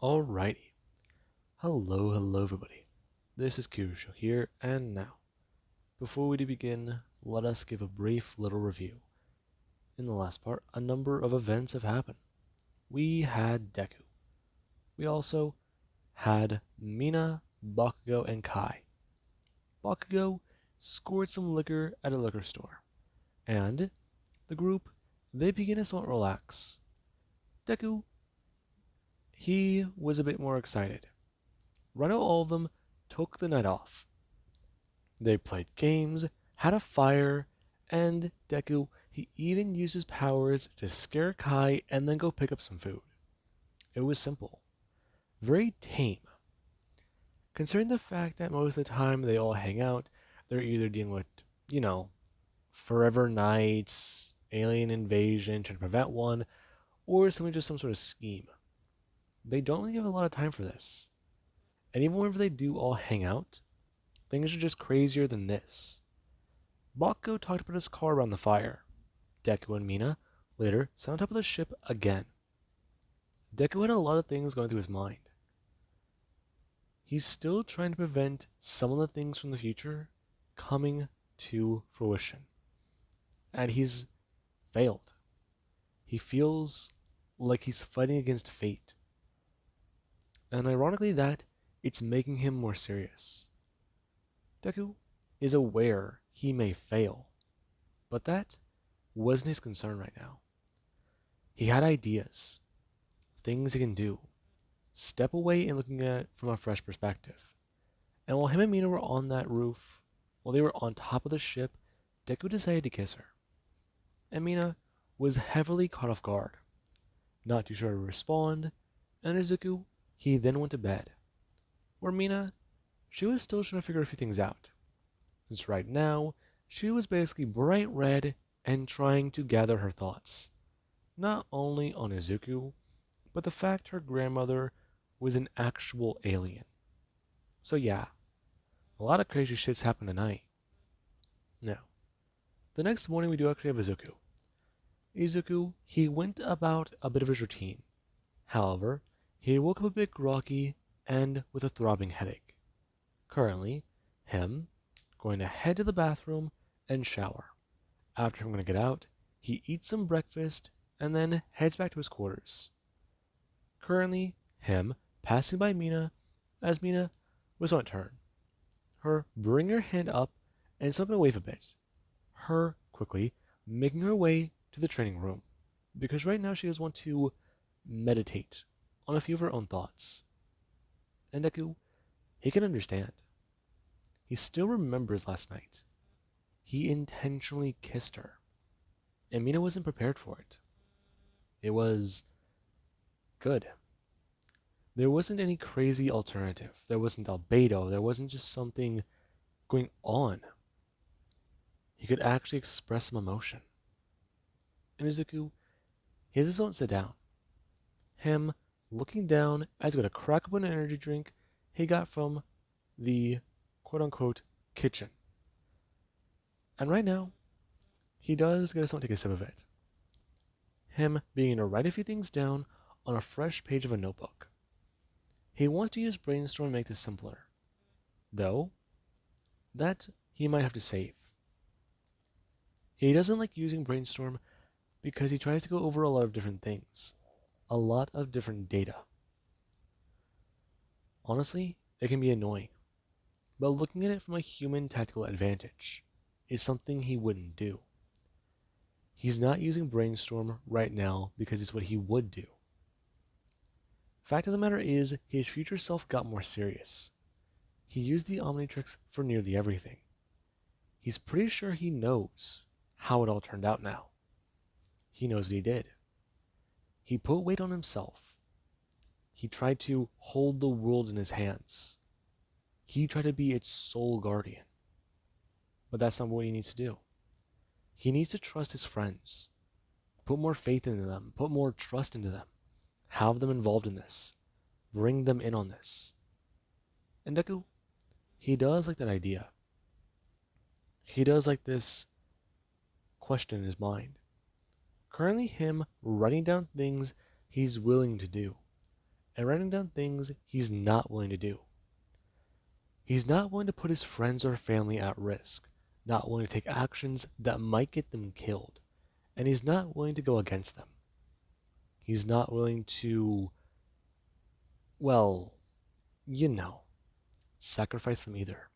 Alrighty. Hello everybody. This is Kirusho here, and now, before we do begin, let us give a brief little review. In the last part, a number of events have happened. We had Deku. We also had Mina, Bakugo, and Kai. Bakugo scored some liquor at a liquor store, and the group, they begin to somewhat relax. Deku, he was a bit more excited. Right now, all of them took the night off. They played games, had a fire, and Deku, he even used his powers to scare Kai and then go pick up some food. It was simple. Very tame. Considering the fact that most of the time they all hang out, they're either dealing with, you know, forever nights, alien invasion, trying to prevent one, or simply just some sort of scheme. They don't really have a lot of time for this. And even whenever they do all hang out, things are just crazier than this. Bakugo talked about his car around the fire. Deku and Mina later sat on top of the ship again. Deku had a lot of things going through his mind. He's still trying to prevent some of the things from the future coming to fruition. And he's failed. He feels like he's fighting against fate. And ironically that, it's making him more serious. Deku is aware he may fail, but that wasn't his concern right now. He had ideas, things he can do, step away and looking at it from a fresh perspective. And while him and Mina were on that roof, while they were on top of the ship, Deku decided to kiss her. And Mina was heavily caught off guard, not too sure how to respond, and Izuku, he then went to bed. Where Mina, she was still trying to figure a few things out. Since right now, she was basically bright red and trying to gather her thoughts. Not only on Izuku, but the fact her grandmother was an actual alien. So yeah, a lot of crazy shits happened tonight. Now, the next morning we do actually have Izuku. Izuku, he went about a bit of his routine. However, he woke up a bit groggy and with a throbbing headache. Currently, him going to head to the bathroom and shower. After I'm going to get out, he eats some breakfast and then heads back to his quarters. Currently, him passing by Mina as Mina was on turn. Her bring her hand up and something to wave a bit. Her quickly making her way to the training room because right now she does want to meditate on a few of her own thoughts. And Deku, he can understand. He still remembers last night. He intentionally kissed her, and Mina wasn't prepared for it. It was good. There wasn't any crazy alternative. There wasn't albedo. There wasn't just something going on. He could actually express some emotion. And Izuku, he just won't sit down. Him looking down as he got to crack open an energy drink he got from the quote-unquote kitchen. And right now, he does get to take a sip of it. Him being to write a few things down on a fresh page of a notebook. He wants to use brainstorm to make this simpler. Though, that he might have to save. He doesn't like using brainstorm because he tries to go over a lot of different things. A lot of different data. Honestly, it can be annoying. But looking at it from a human tactical advantage is something he wouldn't do. He's not using brainstorm right now because it's what he would do. Fact of the matter is, his future self got more serious. He used the Omnitrix for nearly everything. He's pretty sure he knows how it all turned out now. He knows what he did. He put weight on himself. He tried to hold the world in his hands. He tried to be its sole guardian. But that's not what he needs to do. He needs to trust his friends. Put more faith into them. Put more trust into them. Have them involved in this. Bring them in on this. And Deku, he does like that idea. He does like this question in his mind. Currently him writing down things he's willing to do. and writing down things he's not willing to do. He's not willing to put his friends or family at risk, not willing to take actions that might get them killed, and he's not willing to go against them. He's not willing to, well, you know, sacrifice them either,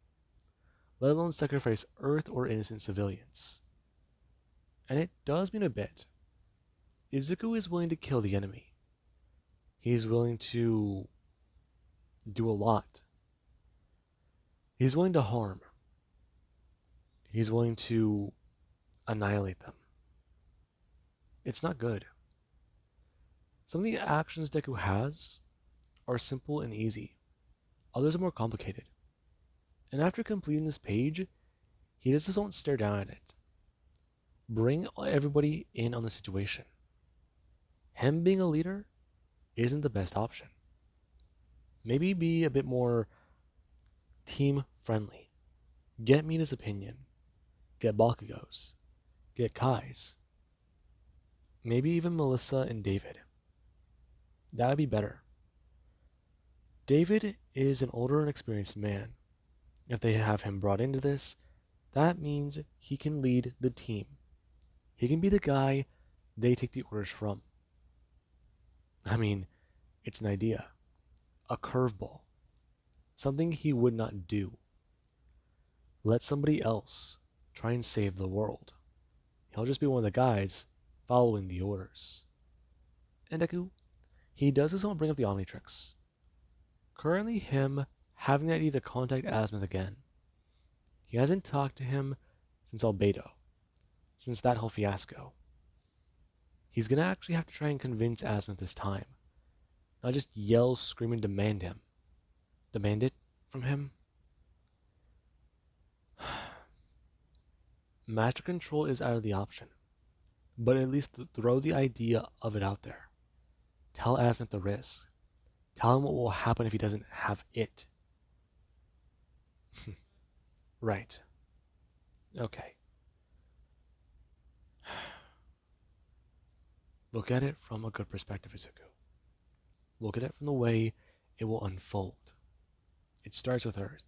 let alone sacrifice Earth or innocent civilians. And it does mean a bit. Izuku is willing to kill the enemy. He's willing to do a lot. He's willing to harm. He's willing to annihilate them. It's not good. Some of the actions Deku has are simple and easy. Others are more complicated. And after completing this page, he just doesn't stare down at it. Bring everybody in on the situation. Him being a leader isn't the best option. Maybe be a bit more team friendly. Get Mina's opinion. Get Bakugo's. Get Kai's. Maybe even Melissa and David. That would be better. David is an older and experienced man. If they have him brought into this, that means he can lead the team. He can be the guy they take the orders from. I mean, it's an idea. A curveball. Something he would not do. Let somebody else try and save the world. He'll just be one of the guys following the orders. And Deku, he does this and bring up the Omnitrix. Currently him having the idea to contact Azimuth again. He hasn't talked to him since Albedo, since that whole fiasco. He's gonna actually have to try and convince Azimuth this time. Not just yell, scream, and demand him. Demand it from him? Master control is out of the option. But at least throw the idea of it out there. Tell Azimuth the risk. Tell him what will happen if he doesn't have it. Right. Okay. Look at it from a good perspective, Izuku. Look at it from the way it will unfold. It starts with Earth.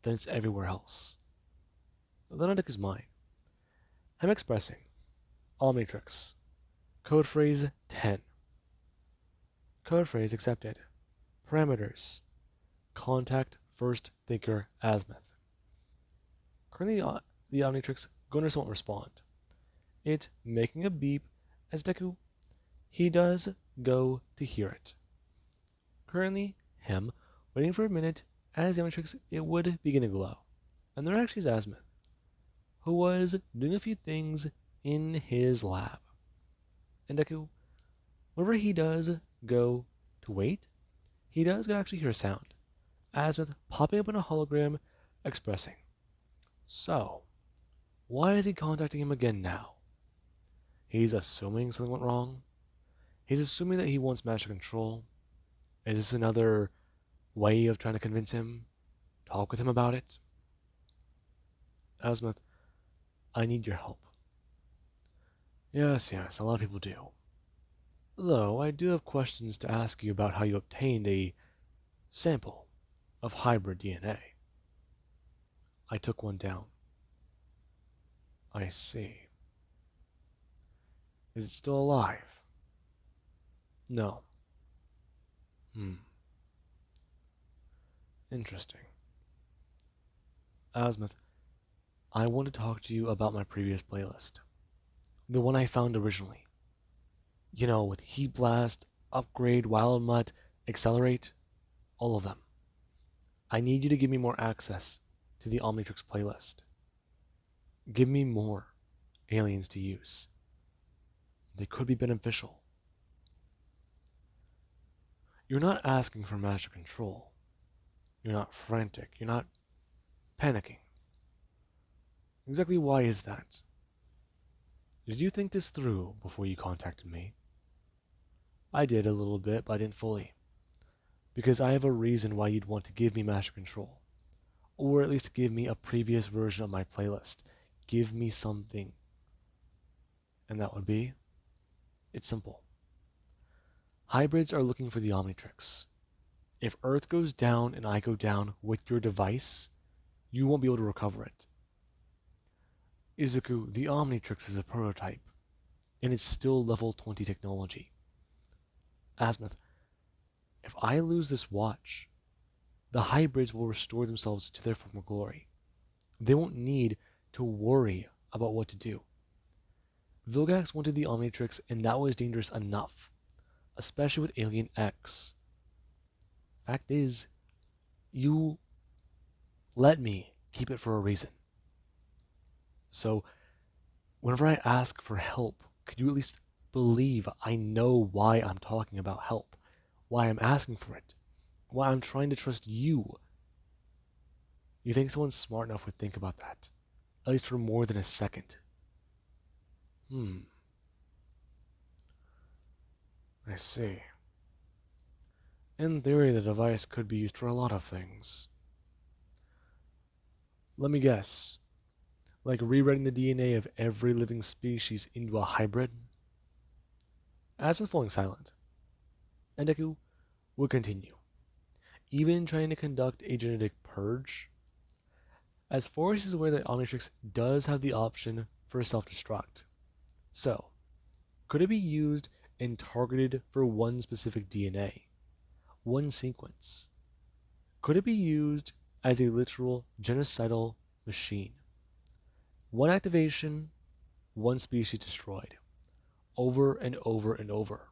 Then it's everywhere else. Then on Deku's mind. I'm expressing. Omnitrix. Code phrase 10. Code phrase accepted. Parameters. Contact first thinker Azimuth. Currently the Omnitrix Gunners won't respond. It making a beep as Deku, he does go to hear it. Currently, him waiting for a minute as the Omnitrix it would begin to glow. And there actually is Azimuth, who was doing a few things in his lab. And Deku, whenever he does go to wait, he does actually hear a sound. Azimuth popping up in a hologram expressing. So, why is he contacting him again now? He's assuming something went wrong. He's assuming that he wants master control. Is this another way of trying to convince him? Talk with him about it? Azimuth, I need your help. Yes, a lot of people do. Though I do have questions to ask you about how you obtained a sample of hybrid DNA. I took one down. I see. Is it still alive? No. Interesting. Azimuth, I want to talk to you about my previous playlist. The one I found originally. You know, with Heat Blast, Upgrade, Wild Mutt, Accelerate, all of them. I need you to give me more access to the Omnitrix playlist. Give me more aliens to use. They could be beneficial. You're not asking for master control. You're not frantic. You're not panicking. Exactly why is that? Did you think this through before you contacted me? I did a little bit, but I didn't fully. Because I have a reason why you'd want to give me master control. Or at least give me a previous version of my playlist. Give me something. And that would be? It's simple. Hybrids are looking for the Omnitrix. If Earth goes down and I go down with your device, you won't be able to recover it. Izuku, the Omnitrix is a prototype, and it's still level 20 technology. Azimuth, if I lose this watch, the hybrids will restore themselves to their former glory. They won't need to worry about what to do. Vilgax wanted the Omnitrix, and that was dangerous enough, especially with Alien X. Fact is, you let me keep it for a reason. So, whenever I ask for help, could you at least believe I know why I'm talking about help? Why I'm asking for it? Why I'm trying to trust you? You think someone smart enough would think about that? At least for more than a second. I see. In theory, the device could be used for a lot of things. Let me guess. Like rewriting the DNA of every living species into a hybrid? As with falling silent, and Deku would continue, even trying to conduct a genetic purge. As far as he's aware, that Omnitrix does have the option for self-destruct. So, could it be used and targeted for one specific DNA, one sequence? Could it be used as a literal genocidal machine? One activation, one species destroyed, over and over and over.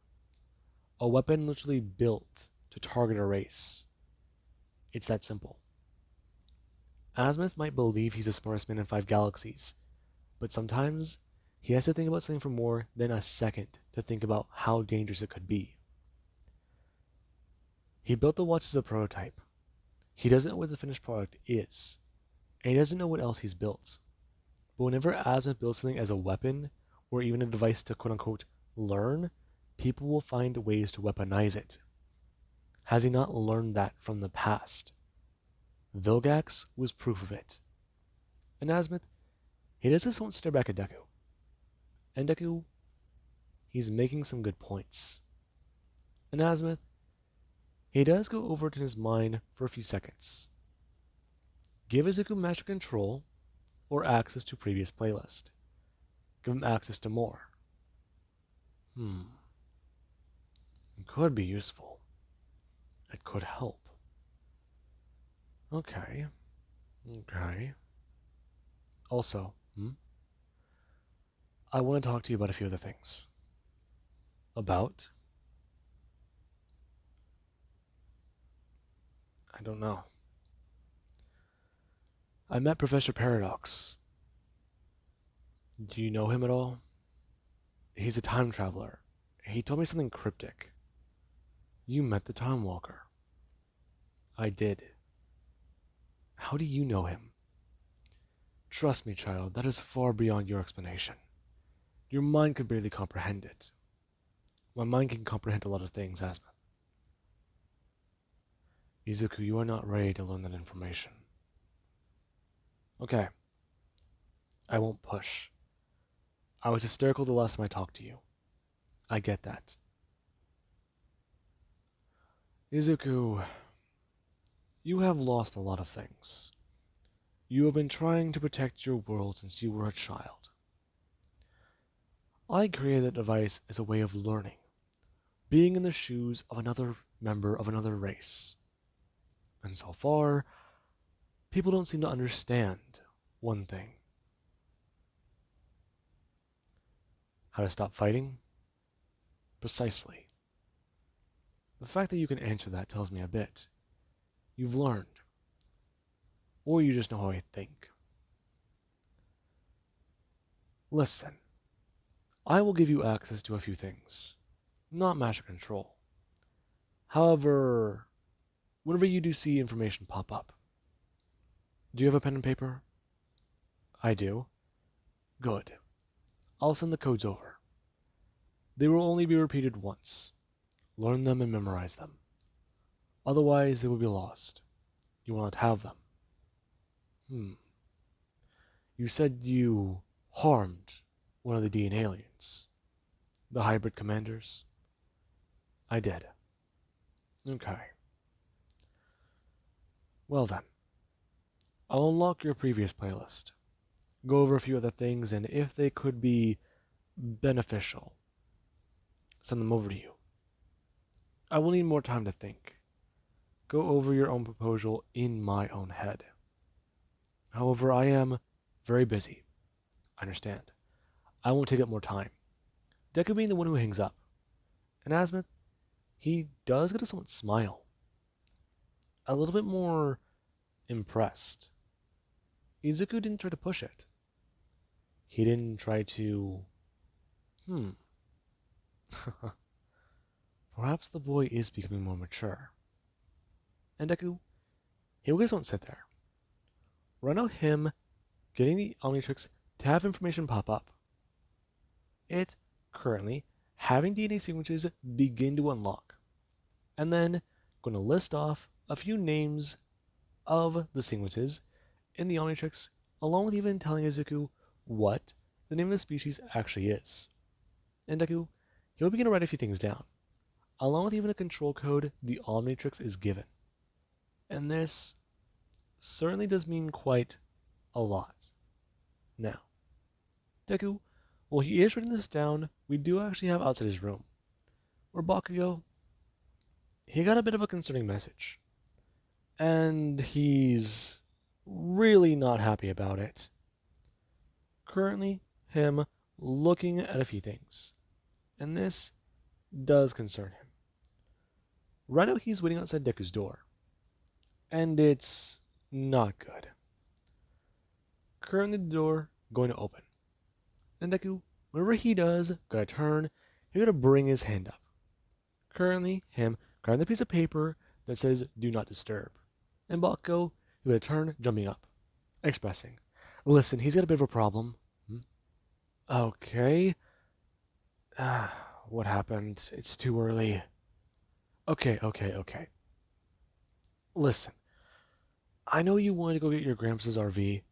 A weapon literally built to target a race. It's that simple. Azimuth might believe he's the smartest man in 5 galaxies, but sometimes he has to think about something for more than a second to think about how dangerous it could be. He built the watch as a prototype. He doesn't know what the finished product is, and he doesn't know what else he's built. But whenever Azimuth builds something as a weapon, or even a device to quote-unquote learn, people will find ways to weaponize it. Has he not learned that from the past? Vilgax was proof of it. And Azimuth, he does this won't stare back at Deku. And Deku, he's making some good points. And Azimuth, he does go over it in his mind for a few seconds. Give Izuku master control or access to previous playlist. Give him access to more. It could be useful. It could help. Okay. Also, I want to talk to you about a few other things. About? I don't know. I met Professor Paradox. Do you know him at all? He's a time traveler. He told me something cryptic. You met the Time Walker. I did. How do you know him? Trust me, child, that is far beyond your explanation. Your mind could barely comprehend it. My mind can comprehend a lot of things, Asma. Izuku, you are not ready to learn that information. Okay. I won't push. I was hysterical the last time I talked to you. I get that. Izuku, you have lost a lot of things. You have been trying to protect your world since you were a child. I created that device as a way of learning, being in the shoes of another member of another race. And so far, people don't seem to understand one thing. How to stop fighting? Precisely. The fact that you can answer that tells me a bit. You've learned. Or you just know how I think. Listen. I will give you access to a few things. Not master control. However, whenever you do see information pop up. Do you have a pen and paper? I do. Good. I'll send the codes over. They will only be repeated once. Learn them and memorize them. Otherwise, they will be lost. You will not have them. You said you harmed one of the DNA aliens. The hybrid commanders. I did. Okay. Well then, I'll unlock your previous playlist, go over a few other things, and if they could be beneficial, send them over to you. I will need more time to think. Go over your own proposal in my own head. However, I am very busy. I understand. I won't take up more time. Deku being the one who hangs up. And Asmith, he does get a somewhat smile. A little bit more impressed. Izuku didn't try to push it. He didn't try to... Perhaps the boy is becoming more mature. And Deku, he will just won't sit there. Run out him getting the Omnitrix to have information pop up. It currently having DNA sequences begin to unlock. And then going to list off a few names of the sequences in the Omnitrix, along with even telling Izuku what the name of the species actually is. And Deku, he'll begin to write a few things down, along with even a control code the Omnitrix is given. And this certainly does mean quite a lot. Now, Deku, while he is writing this down, we do actually have outside his room, where Bakugo, he got a bit of a concerning message. And he's really not happy about it. Currently, him looking at a few things. And this does concern him. Right now, he's waiting outside Deku's door. And it's not good. Currently, the door going to open. And Deku, whenever he does, gotta turn, he's gonna bring his hand up. Currently, him grabbing the piece of paper that says, "Do not disturb." And Bakugo, he would turn, jumping up, expressing, "Listen, he's got a bit of a problem." Okay. What happened? It's too early. Okay. Listen, I know you wanted to go get your Gramps' RV,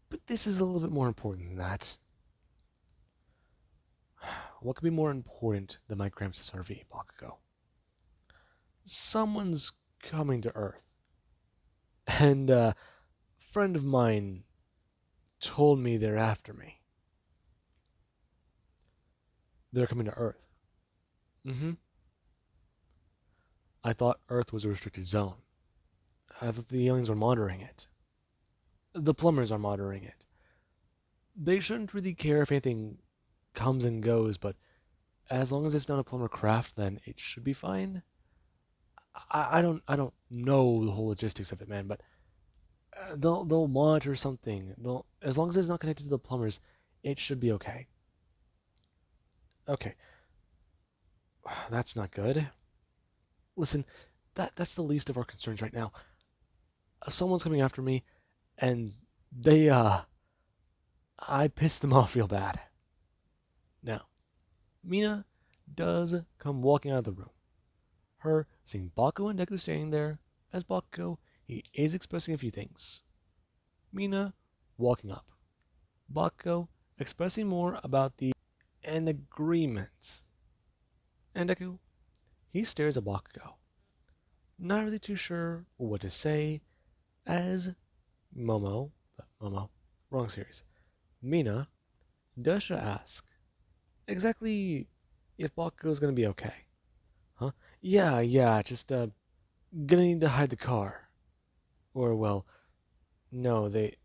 but this is a little bit more important than that. What could be more important than my Gramps' RV, Bakugo? Someone's coming to Earth. And a friend of mine told me they're after me. They're coming to Earth. I thought Earth was a restricted zone. I thought the aliens were monitoring it. The plumbers are monitoring it. They shouldn't really care if anything comes and goes, but as long as it's not a plumber craft, then it should be fine. I don't know the whole logistics of it, man, but they'll monitor something. As long as it's not connected to the plumbers, it should be okay. Okay. That's not good. Listen, that's the least of our concerns right now. Someone's coming after me, and I pissed them off real bad. Now, Mina does come walking out of the room. Her seeing Bakugo and Deku standing there. As Bakugo, he is expressing a few things. Mina walking up. Bakugo expressing more about an agreement. And Deku, he stares at Bakugo, not really too sure what to say, as Momo, wrong series, Mina does ask exactly if Bakugo's gonna be okay. Huh? Yeah, just gonna need to hide the car. Or well, no, they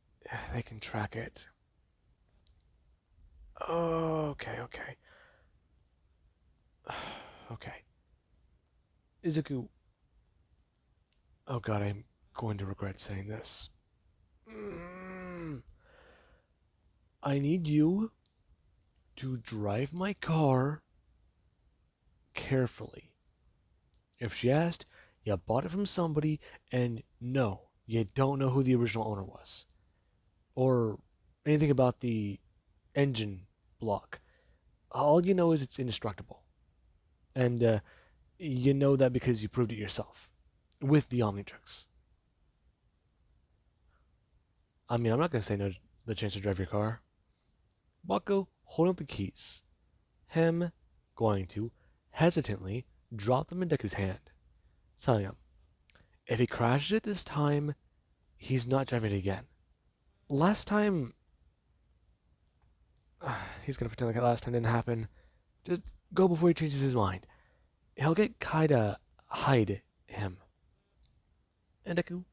can track it. Okay. Okay. Izuku. Oh god, I'm going to regret saying this. I need you to drive my car carefully. If she asked, you bought it from somebody, and no, you don't know who the original owner was. Or anything about the engine block. All you know is it's indestructible. And you know that because you proved it yourself. With the Omnitrix. I mean, I'm not going to say no to the chance to drive your car. Bakugo holding up the keys. Him going to hesitantly drop them in Deku's hand, telling him, if he crashes it this time, he's not driving it again. Last time, he's gonna pretend like last time didn't happen. Just go before he changes his mind. He'll get Kai to hide him. And Deku,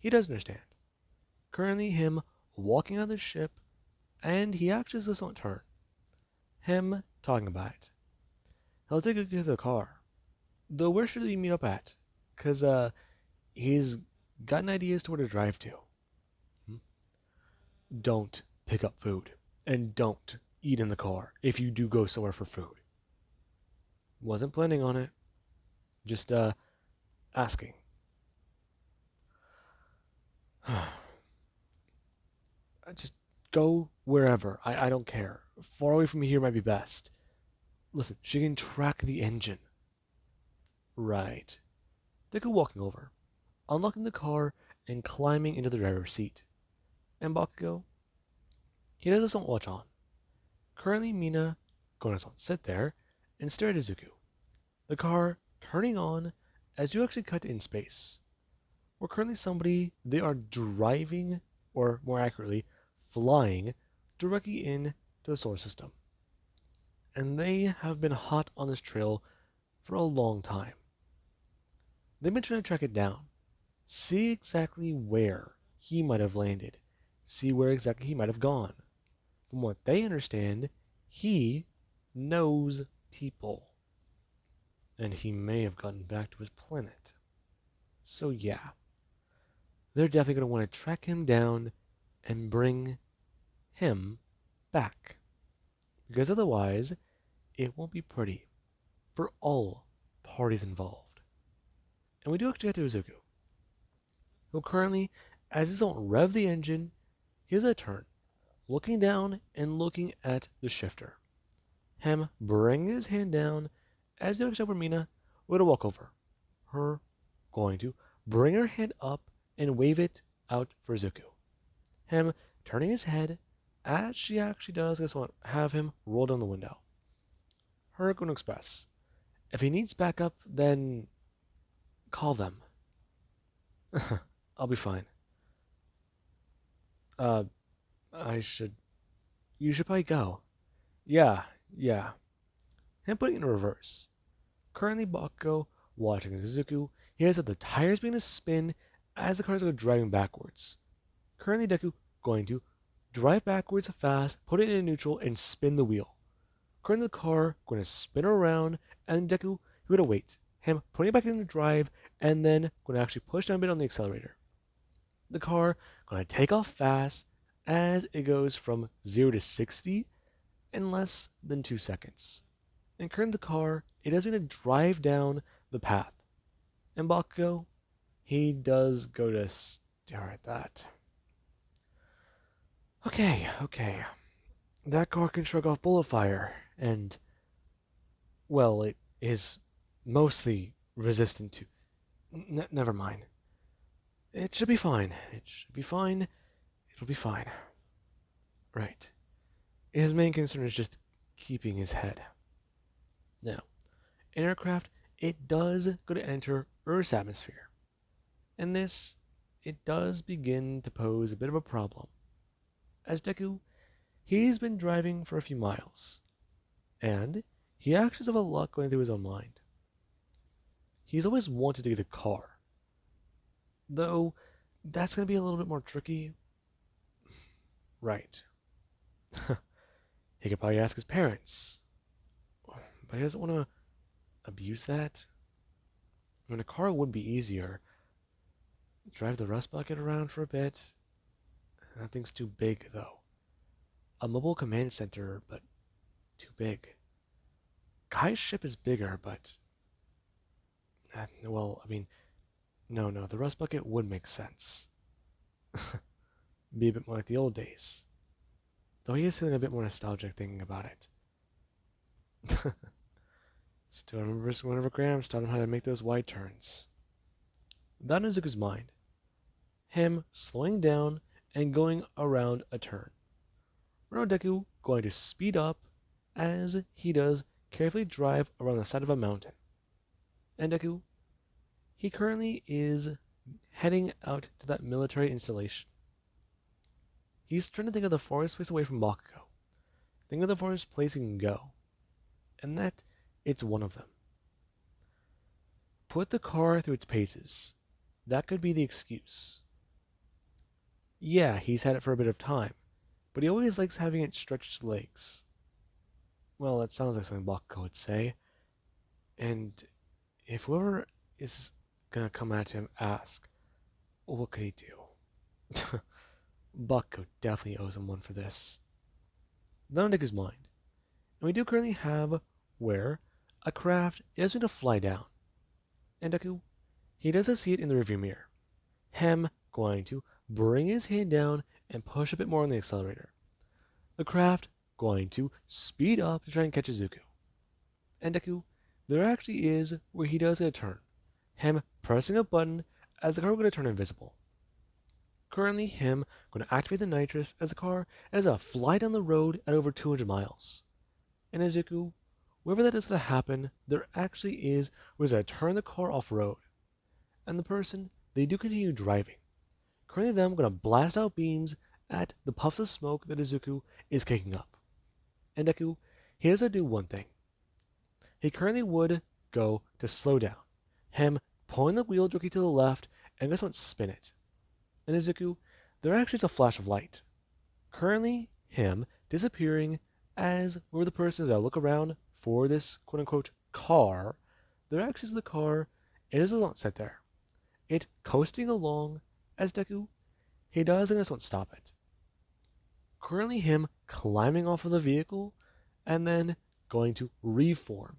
he does understand. Currently, him walking out of the ship, and he actually doesn't turn. Him talking about it. He'll take a to the car. Though where should he meet up at? Cause he's got an idea as to where to drive to. Don't pick up food. And don't eat in the car if you do go somewhere for food. Wasn't planning on it. Just asking. Just go wherever. I don't care. Far away from here might be best. Listen, she can track the engine. Right. Deku walking over, unlocking the car, and climbing into the driver's seat. And Bakugo, he does his own watch on. Currently, Mina going to sit there and stare at Izuku. The car turning on as you actually cut in space. Where currently somebody, they are driving, or more accurately, flying directly into the solar system. And they have been hot on this trail for a long time. They've been trying to track it down, see exactly where he might have landed, see where exactly he might have gone. From what they understand, he knows people. And he may have gotten back to his planet. So yeah, they're definitely going to want to track him down and bring him back. Because otherwise, it won't be pretty for all parties involved. And we do actually get to Izuku, who currently, as he don't rev the engine, he has a turn, looking down and looking at the shifter. Him bringing his hand down as the over Mina would walk over. Her going to bring her hand up and wave it out for Izuku. Him turning his head as she actually does have him roll down the window. Her going to express, if he needs backup, then call them. I'll be fine. You should probably go. Yeah. Him putting it in reverse. Currently Bakugo watching Izuku hears that the tires begin to spin as the cars go driving backwards. Currently Deku going to drive backwards fast, put it in neutral, and spin the wheel. Currently the car going to spin around, and Deku going to wait. Him putting it back into drive, and then going to actually push down a bit on the accelerator. The car going to take off fast as it goes from 0 to 60 in less than 2 seconds. And currently the car, it is going to drive down the path. And Bakugo, he does go to stare at that. Okay. That car can shrug off bullet fire, and, well, it is mostly resistant to... never mind. It should be fine. It'll be fine. Right. His main concern is just keeping his head. Now, an aircraft, it does go to enter Earth's atmosphere. And this, it does begin to pose a bit of a problem. As Deku, he's been driving for a few miles. And he actually has a lot going through his own mind. He's always wanted to get a car. Though, that's going to be a little bit more tricky. Right. He could probably ask his parents. But he doesn't want to abuse that. I mean, a car would be easier. Drive the rust bucket around for a bit. That thing's too big, though. A mobile command center, but too big. Kai's ship is bigger, but... well, I mean... No, the rust bucket would make sense. Be a bit more like the old days. Though he is feeling a bit more nostalgic thinking about it. Still remember whenever Graham taught him how to make those wide turns. That is Izuku's mind. Him slowing down and going around a turn. Deku going to speed up as he does carefully drive around the side of a mountain. And Deku, he currently is heading out to that military installation. He's trying to think of the farthest place away from Bakugo. Think of the farthest place he can go. And that it's one of them. Put the car through its paces. That could be the excuse. Yeah, he's had it for a bit of time, but he always likes having it stretch its legs. Well, that sounds like something Bakugo would say. And if whoever is gonna come at him ask, well, what could he do? Bakugo definitely owes him one for this. Then on Deku's mind. And we do currently have where a craft is going to fly down. And Deku, he doesn't see it in the rearview mirror. Him going to bring his hand down and push a bit more on the accelerator. The craft going to speed up to try and catch Izuku. And Deku, there actually is where he does get a turn. Him pressing a button as the car will going to turn invisible. Currently, him going to activate the nitrous as the car is a fly down the road at over 200 miles. And Izuku, wherever that is going to happen, there actually is where he's going to turn the car off road. And the person, they do continue driving. Currently, them going to blast out beams at the puffs of smoke that Izuku is kicking up. And Deku, he has to do one thing. He currently would go to slow down. Him pulling the wheel directly to the left and just want to spin it. And Izuku, there actually is a flash of light. Currently, him disappearing as where the person is I look around for this quote-unquote car, there actually is the car, it is not set there. It coasting along as Deku, he does and just won't stop it. Currently him climbing off of the vehicle and then going to reform.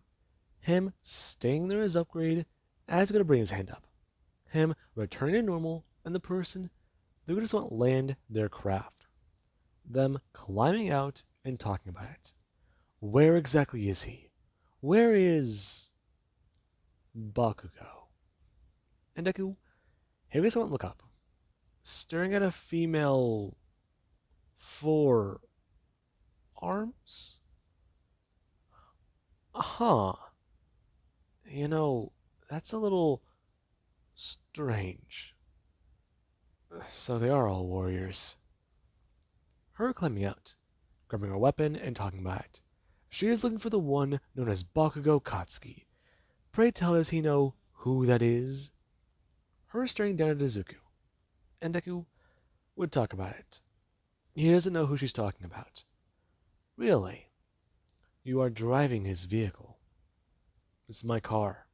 Him staying there as upgrade as he's going to bring his hand up. Him returning to normal and the person, they just won't land their craft. Them climbing out and talking about it. Where exactly is he? Where is Bakugo? And Deku, he just won't look up. Staring at a female four arms? Huh. You know, that's a little strange. So they are all warriors. Her climbing out, grabbing her weapon and talking about it. She is looking for the one known as Bakugo Katsuki. Pray tell, does he know who that is? Her staring down at Izuku. And Deku would talk about it. He doesn't know who she's talking about. Really? You are driving his vehicle. It's my car.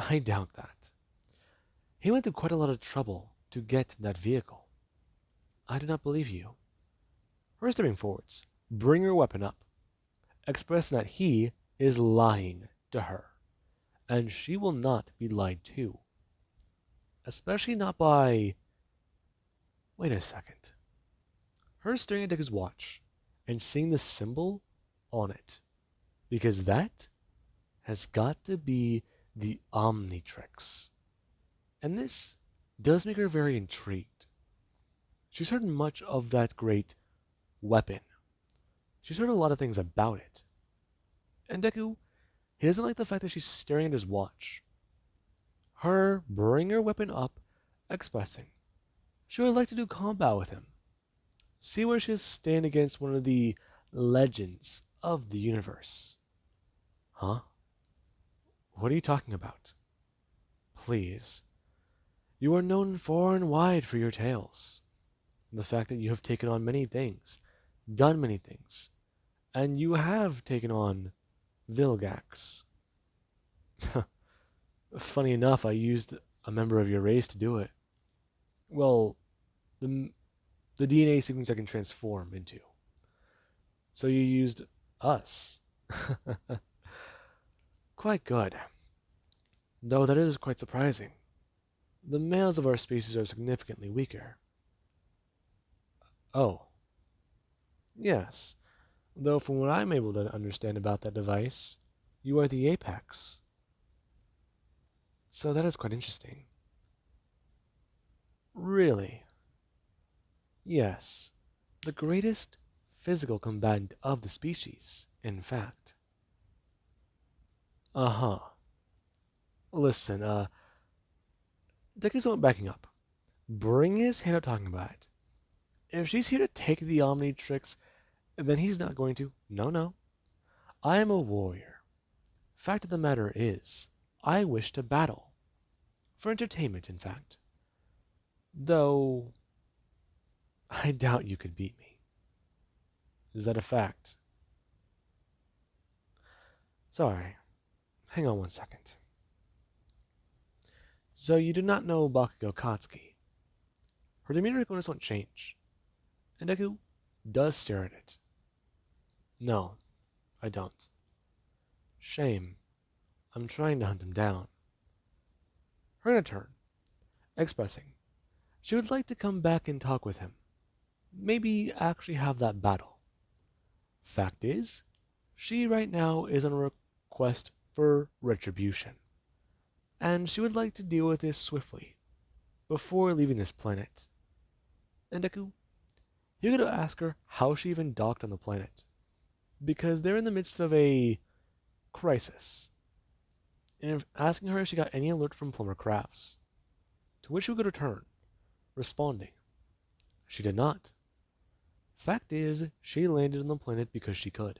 I doubt that. He went through quite a lot of trouble to get that vehicle. I do not believe you. Her stepping forwards, bring her weapon up, expressing that he is lying to her, and she will not be lied to. Especially not by... Wait a second. Her staring at Deku's watch and seeing the symbol on it, because that has got to be the Omnitrix. And this does make her very intrigued. She's heard much of that great weapon. She's heard a lot of things about it. And Deku, he doesn't like the fact that she's staring at his watch. Her bring her weapon up, expressing she would like to do combat with him. See where she'll stand against one of the legends of the universe. Huh? What are you talking about? Please. You are known far and wide for your tales. The fact that you have taken on many things, done many things, and you have taken on Vilgax. Funny enough, I used a member of your race to do it. Well, the DNA sequence I can transform into. So you used us. Quite good. Though that is quite surprising. The males of our species are significantly weaker. Oh. Yes. Though from what I'm able to understand about that device, you are the apex. So that is quite interesting. Really? Yes. The greatest physical combatant of the species, in fact. Uh-huh. Listen, Deku's not backing up. Bring his hand up talking about it. If she's here to take the Omnitrix, then he's not going to. No, no. I am a warrior. Fact of the matter is, I wish to battle. For entertainment, in fact. Though, I doubt you could beat me. Is that a fact? Sorry. Hang on one second. So you do not know Bakugo Katsuki. Her demeanor won't change. And Deku does stare at it. No, I don't. Shame. I'm trying to hunt him down. Her in a turn, expressing she would like to come back and talk with him. Maybe actually have that battle. Fact is, she right now is on a quest for retribution. And she would like to deal with this swiftly, before leaving this planet. And Deku, you're going to ask her how she even docked on the planet. Because they're in the midst of a crisis. And asking her if she got any alert from Plumber Crafts. To which she would return, responding, she did not. Fact is, she landed on the planet because she could.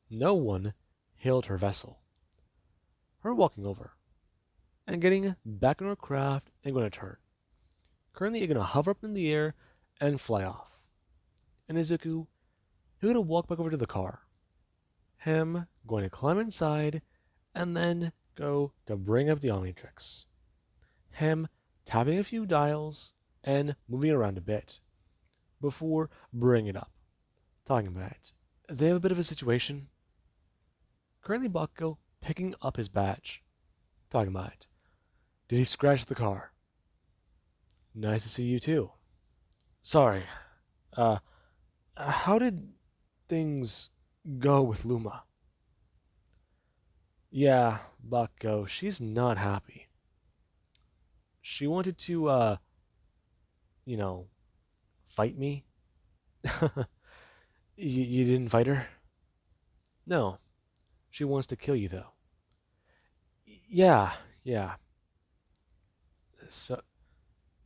No one hailed her vessel. Her walking over, and getting back on her craft and going to turn. Currently, going to hover up in the air and fly off. And Izuku, he's going to walk back over to the car. Him going to climb inside and then go to bring up the Omnitrix. Him tapping a few dials and moving around a bit before bringing it up. Talking about it. They have a bit of a situation. Currently, Bakugo picking up his badge. Talking about it. Did he scratch the car? Nice to see you too. Sorry. How did things go with Luma? Yeah, Bakugo, she's not happy. She wanted to, fight me. You didn't fight her? No. She wants to kill you, though. Yeah. So,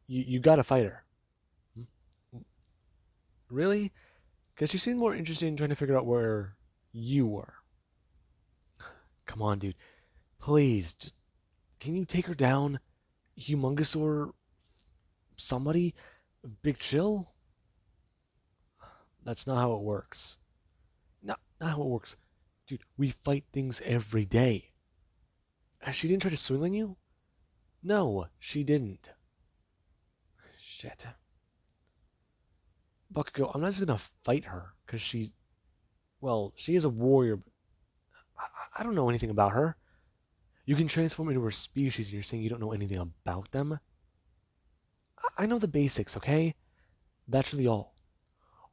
you gotta fight her. Really? Because she seemed more interested in trying to figure out where you were. Come on, dude. Please, just can you take her down? Humongous or somebody? Big Chill? That's not how it works. Not how it works. Dude, we fight things every day. She didn't try to swing on you? No, she didn't. Shit. Bakugo, I'm not just gonna fight her, because she is a warrior, but I don't know anything about her. You can transform into her species, and you're saying you don't know anything about them? I know the basics, okay? That's really all.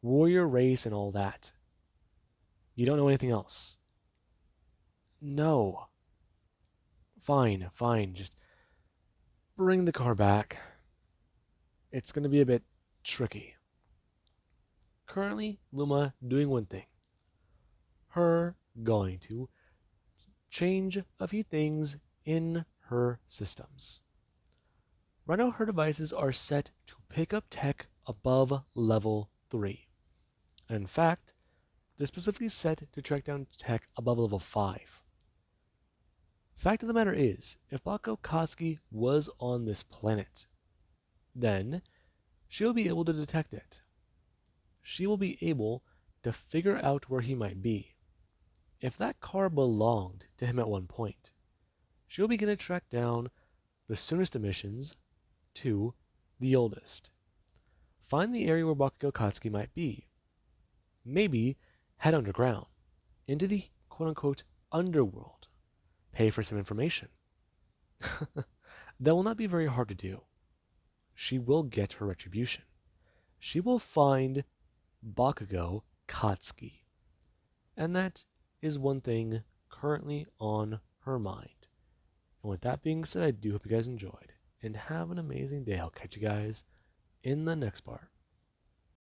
Warrior race and all that. You don't know anything else? No. Fine, just bring the car back. It's gonna be a bit tricky. Currently, Luma doing one thing. Her going to change a few things in her systems. Right now, her devices are set to pick up tech above level 3. And in fact, they're specifically set to track down tech above level 5. Fact of the matter is, if Bakugo Katsuki was on this planet, then she'll be able to detect it. She will be able to figure out where he might be. If that car belonged to him at one point, she'll begin to track down the soonest emissions to the oldest. Find the area where Bakugo Katsuki might be. Maybe head underground, into the quote-unquote underworld. Pay for some information. That will not be very hard to do. She will get her retribution. She will find Bakugo Katsuki. And that is one thing currently on her mind. And with that being said, I do hope you guys enjoyed. And have an amazing day. I'll catch you guys in the next part.